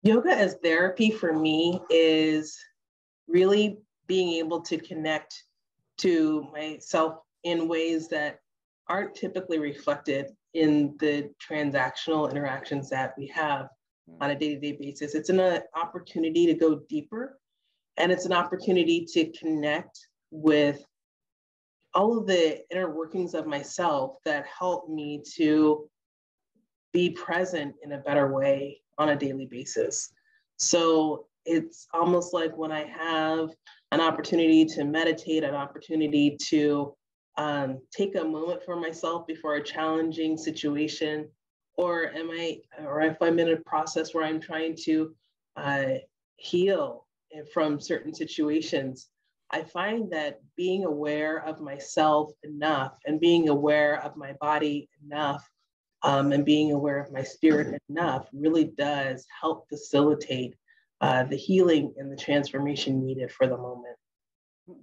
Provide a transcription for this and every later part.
Yoga as therapy for me is really being able to connect to myself in ways that aren't typically reflected in the transactional interactions that we have on a day-to-day basis. It's an opportunity to go deeper, and it's an opportunity to connect with all of the inner workings of myself that help me to be present in a better way on a daily basis. So it's almost like when I have an opportunity to meditate, an opportunity to take a moment for myself before a challenging situation, or if I'm in a process where I'm trying to heal from certain situations, I find that being aware of myself enough and being aware of my body enough and being aware of my spirit enough really does help facilitate the healing and the transformation needed for the moment.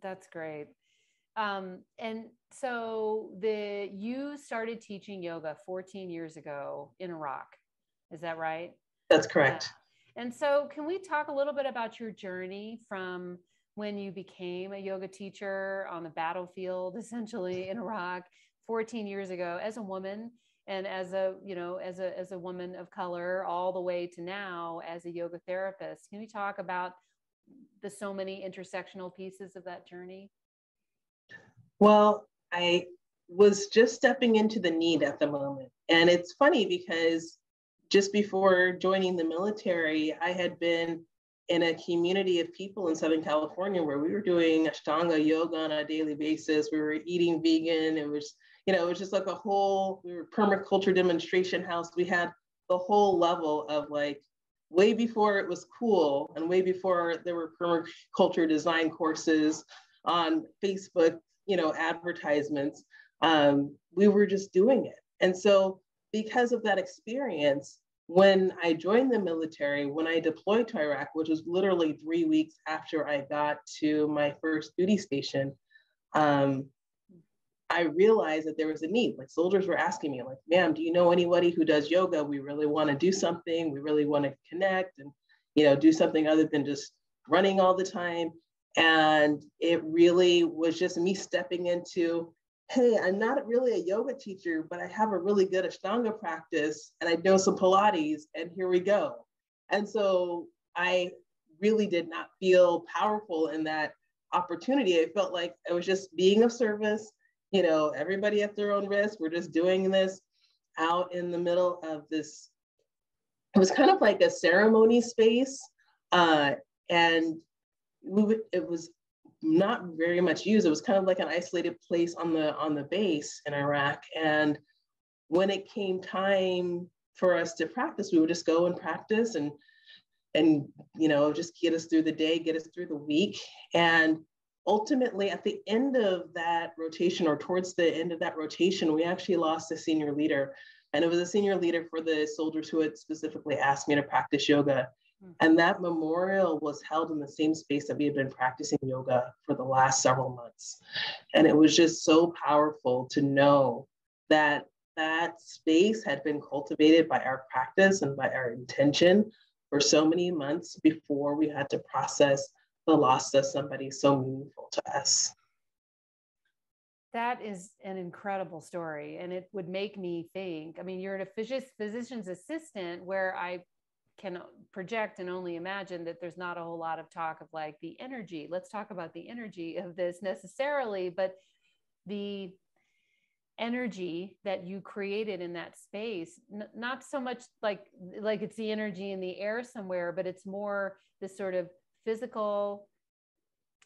That's great. And so you started teaching yoga 14 years ago in Iraq. Is that right? That's correct. Yeah. And so can we talk a little bit about your journey from when you became a yoga teacher on the battlefield, essentially in Iraq 14 years ago as a woman, and as a woman of color, all the way to now as a yoga therapist? Can we talk about the so many intersectional pieces of that journey? Well, I was just stepping into the need at the moment. And it's funny because just before joining the military, I had been in a community of people in Southern California where we were doing Ashtanga yoga on a daily basis. We were eating vegan. It was just like we were permaculture demonstration house. We had the whole level of like way before it was cool and way before there were permaculture design courses on Facebook, advertisements. We were just doing it. And so because of that experience, when I joined the military, when I deployed to Iraq, which was literally 3 weeks after I got to my first duty station, I realized that there was a need. Like soldiers were asking me, like, ma'am, do you know anybody who does yoga? We really want to do something. We really want to connect and, do something other than just running all the time. And it really was just me stepping into, hey, I'm not really a yoga teacher, but I have a really good Ashtanga practice and I know some Pilates, and here we go. And so I really did not feel powerful in that opportunity. I felt like I was just being of service, everybody at their own risk. We're just doing this out in the middle of this. It was kind of like a ceremony space. And it was not very much used. It was kind of like an isolated place on the base in Iraq. And when it came time for us to practice, we would just go and practice and just get us through the day, get us through the week. And ultimately at the end of that rotation, or towards the end of that rotation, we actually lost a senior leader. And it was a senior leader for the soldiers who had specifically asked me to practice yoga. And that memorial was held in the same space that we had been practicing yoga for the last several months. And it was just so powerful to know that that space had been cultivated by our practice and by our intention for so many months before we had to process the loss of somebody so meaningful to us. That is an incredible story. And it would make me think, you're a physician's assistant, where I can project and only imagine that there's not a whole lot of talk of like the energy. Let's talk about the energy of this necessarily, but the energy that you created in that space, not so much like it's the energy in the air somewhere, but it's more this sort of physical,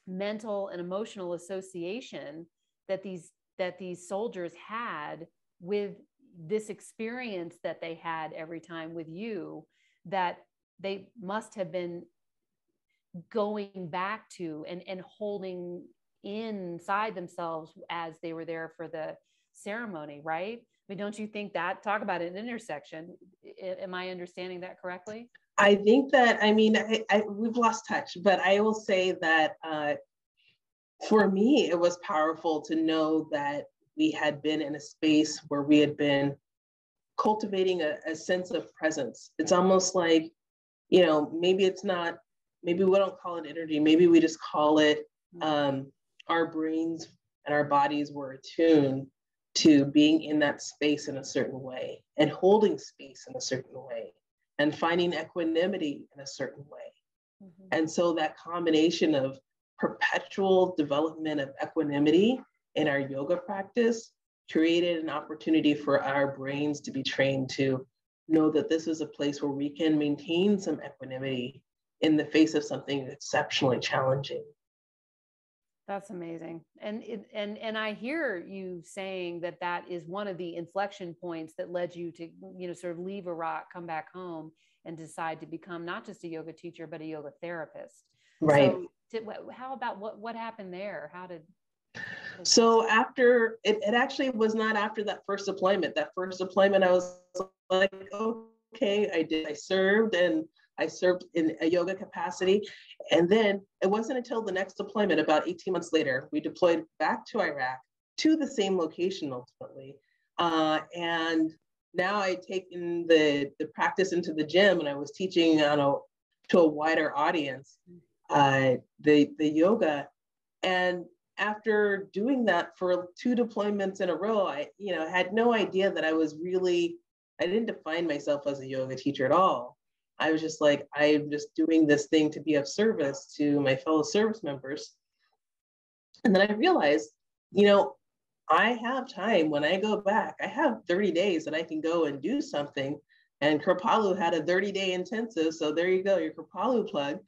mental, and emotional association that these soldiers had with this experience that they had every time with you, that they must have been going back to and holding inside themselves as they were there for the ceremony, right? Don't you think that, talk about an intersection? Am I understanding that correctly? I think that, we've lost touch, but I will say that for me, it was powerful to know that we had been in a space where we had been cultivating a sense of presence. It's almost like maybe it's not, maybe we don't call it energy, maybe we just call it our brains and our bodies were attuned to being in that space in a certain way and holding space in a certain way and finding equanimity in a certain way. Mm-hmm. And so that combination of perpetual development of equanimity in our yoga practice created an opportunity for our brains to be trained to know that this is a place where we can maintain some equanimity in the face of something exceptionally challenging. That's amazing. And I hear you saying that that is one of the inflection points that led you to, sort of leave Iraq, come back home and decide to become not just a yoga teacher, but a yoga therapist. Right. So how about what happened there? So after, it actually was not after that first deployment. That first deployment, I was like, okay, I served in a yoga capacity. And then it wasn't until the next deployment, about 18 months later, we deployed back to Iraq, to the same location ultimately. And now I'd taken the practice into the gym, and I was teaching to a wider audience, the yoga. And after doing that for 2 deployments in a row, I had no idea that I didn't define myself as a yoga teacher at all. I was just like, I'm just doing this thing to be of service to my fellow service members. And then I realized, I have time when I go back. I have 30 days that I can go and do something. And Kripalu had a 30-day intensive. So there you go, your Kripalu plug.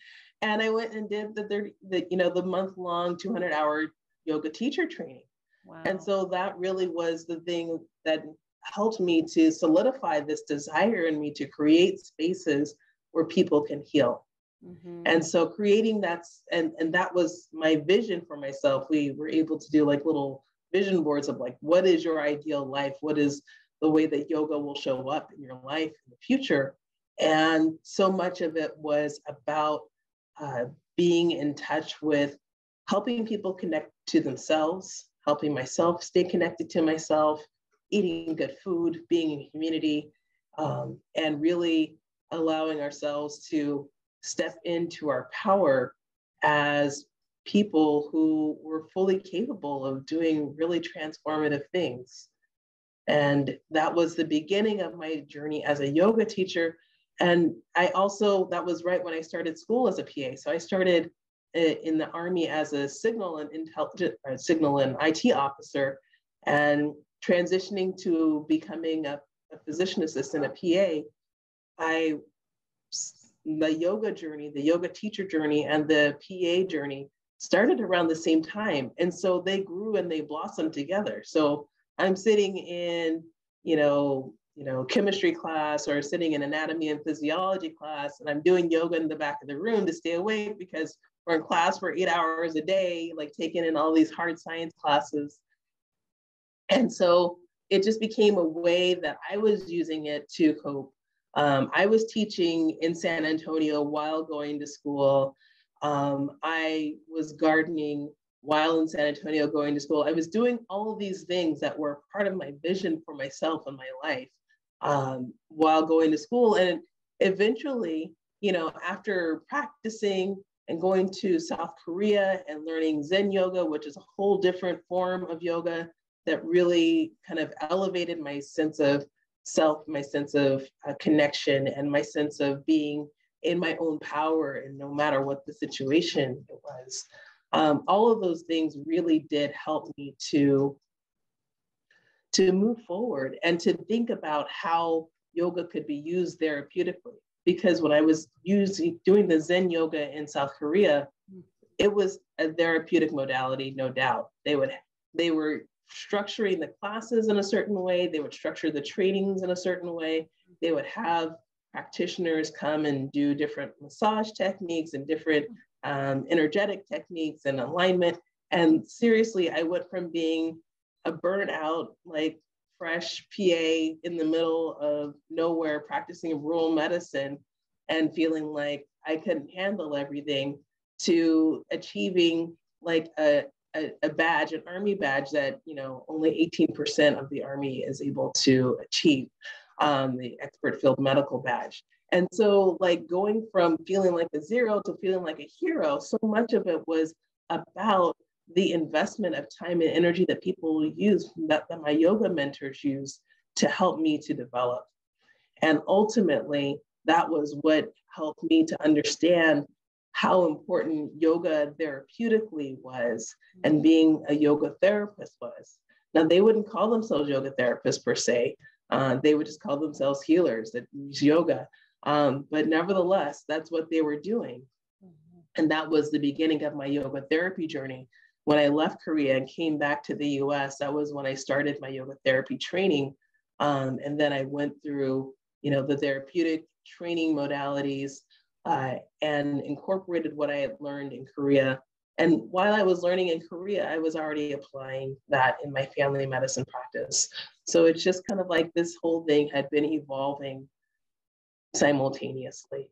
And I went and did the month-long 200-hour yoga teacher training. Wow. And so that really was the thing that helped me to solidify this desire in me to create spaces where people can heal. Mm-hmm. And so creating that, and that was my vision for myself. We were able to do like little vision boards of like, what is your ideal life? What is the way that yoga will show up in your life in the future? And so much of it was about being in touch with helping people connect to themselves, helping myself stay connected to myself, eating good food, being in community, and really allowing ourselves to step into our power as people who were fully capable of doing really transformative things. And that was the beginning of my journey as a yoga teacher. And that was right when I started school as a PA. So I started in the Army as a signal and IT officer, and transitioning to becoming a physician assistant, a PA. The yoga journey, the yoga teacher journey, and the PA journey started around the same time. And so they grew and they blossomed together. So I'm sitting in, chemistry class, or sitting in anatomy and physiology class, and I'm doing yoga in the back of the room to stay awake because we're in class for 8 hours a day, like taking in all these hard science classes. And so it just became a way that I was using it to cope. I was teaching in San Antonio while going to school. I was gardening while in San Antonio going to school. I was doing all of these things that were part of my vision for myself and my life while going to school. And eventually, after practicing and going to South Korea and learning Zen yoga, which is a whole different form of yoga that really kind of elevated my sense of self, my sense of connection, and my sense of being in my own power, and no matter what the situation it was. All of those things really did help me to move forward and to think about how yoga could be used therapeutically. Because when I was doing the Zen yoga in South Korea, it was a therapeutic modality, no doubt. They were structuring the classes in a certain way. They would structure the trainings in a certain way. They would have practitioners come and do different massage techniques and different energetic techniques and alignment. And seriously, I went from being a burnout, like fresh PA in the middle of nowhere, practicing rural medicine and feeling like I couldn't handle everything, to achieving like a badge, an Army badge that, only 18% of the Army is able to achieve, the expert field medical badge. And so like going from feeling like a zero to feeling like a hero, so much of it was about the investment of time and energy that people use, that my yoga mentors use to help me to develop. And ultimately, that was what helped me to understand how important yoga therapeutically was and being a yoga therapist was. Now, they wouldn't call themselves yoga therapists per se. They would just call themselves healers that use yoga. But nevertheless, that's what they were doing. And that was the beginning of my yoga therapy journey. When I left Korea and came back to the US, that was when I started my yoga therapy training. And then I went through, the therapeutic training modalities and incorporated what I had learned in Korea. And while I was learning in Korea, I was already applying that in my family medicine practice. So it's just kind of like this whole thing had been evolving simultaneously.